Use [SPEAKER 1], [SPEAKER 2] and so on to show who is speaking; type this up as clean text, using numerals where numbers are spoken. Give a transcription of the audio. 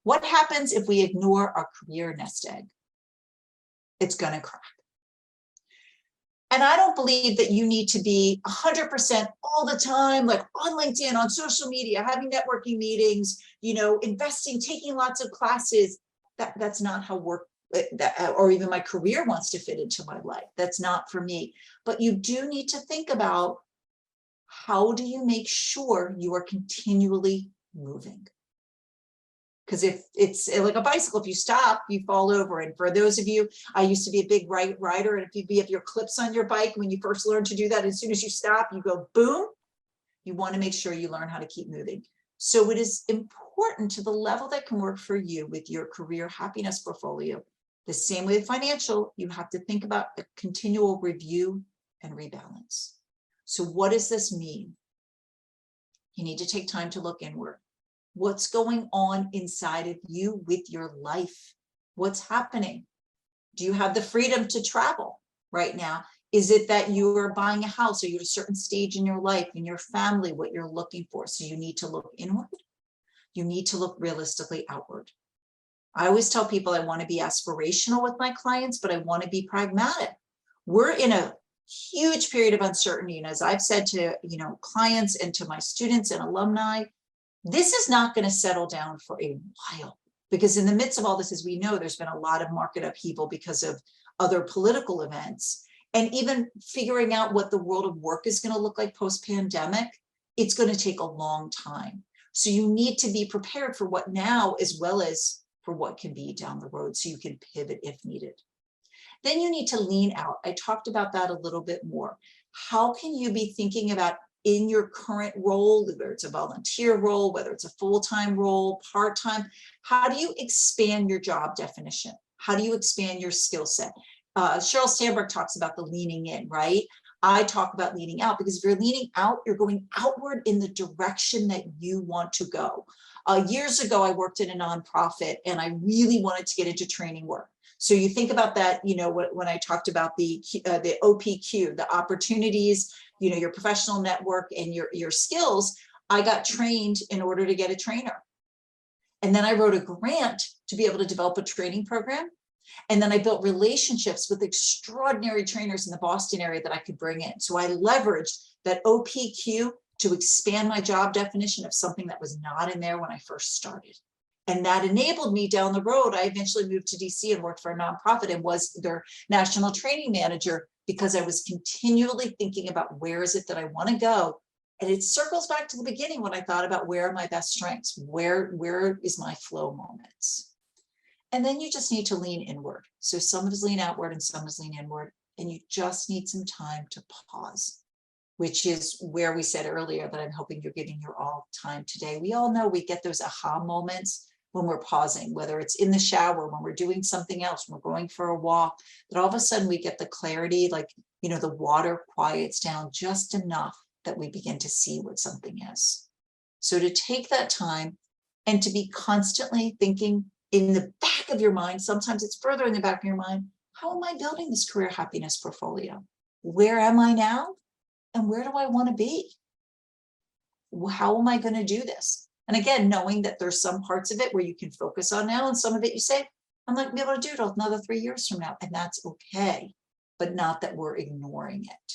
[SPEAKER 1] What happens if we ignore our career nest egg? It's going to crack. And I don't believe that you need to be 100% all the time, like on LinkedIn, on social media, having networking meetings, investing, taking lots of classes. That's not how work, or even my career wants to fit into my life. That's not for me. But you do need to think about, how do you make sure you are continually moving? Because if it's like a bicycle, if you stop, you fall over. And for those of you, I used to be a big rider, and if you have your clips on your bike, when you first learn to do that, as soon as you stop, you go boom. You want to make sure you learn how to keep moving. So it is important to the level that can work for you with your career happiness portfolio. The same way with financial, you have to think about a continual review and rebalance. So what does this mean? You need to take time to look inward. What's going on inside of you with your life? What's happening? Do you have the freedom to travel right now? Is it that you are buying a house, or you're at a certain stage in your life, in your family, what you're looking for? So you need to look inward. You need to look realistically outward. I always tell people I want to be aspirational with my clients, but I want to be pragmatic. We're in a huge period of uncertainty. And as I've said to clients and to my students and alumni, this is not going to settle down for a while, because in the midst of all this, as we know, there's been a lot of market upheaval because of other political events. And even figuring out what the world of work is going to look like post-pandemic, it's going to take a long time. So you need to be prepared for what now, as well as for what can be down the road, so you can pivot if needed. Then you need to lean out. I talked about that a little bit more. How can you be thinking about, in your current role, whether it's a volunteer role, whether it's a full-time role, part-time, how do you expand your job definition? How do you expand your skill set? Sheryl Sandberg talks about the leaning in, right? I talk about leaning out, because if you're leaning out, you're going outward in the direction that you want to go. Years ago, I worked in a nonprofit, and I really wanted to get into training work. So you think about that, when I talked about the OPQ, the opportunities, your professional network and your skills, I got trained in order to get a trainer. And then I wrote a grant to be able to develop a training program. And then I built relationships with extraordinary trainers in the Boston area that I could bring in. So I leveraged that OPQ to expand my job definition of something that was not in there when I first started. And that enabled me down the road. I eventually moved to DC and worked for a nonprofit and was their national training manager, because I was continually thinking about, where is it that I want to go? And it circles back to the beginning when I thought about, where are my best strengths? Where is my flow moments? And then you just need to lean inward. So some of us lean outward and some of us lean inward, and you just need some time to pause, which is where we said earlier that I'm hoping you're giving your all time today. We all know we get those aha moments when we're pausing, whether it's in the shower, when we're doing something else, when we're going for a walk, that all of a sudden we get the clarity, like, the water quiets down just enough that we begin to see what something is. So to take that time and to be constantly thinking in the back of your mind, sometimes it's further in the back of your mind, how am I building this career happiness portfolio? Where am I now? And where do I want to be? How am I going to do this? And again, knowing that there's some parts of it where you can focus on now, and some of it you say, I'm not going to be able to do it another 3 years from now. And that's okay, but not that we're ignoring it.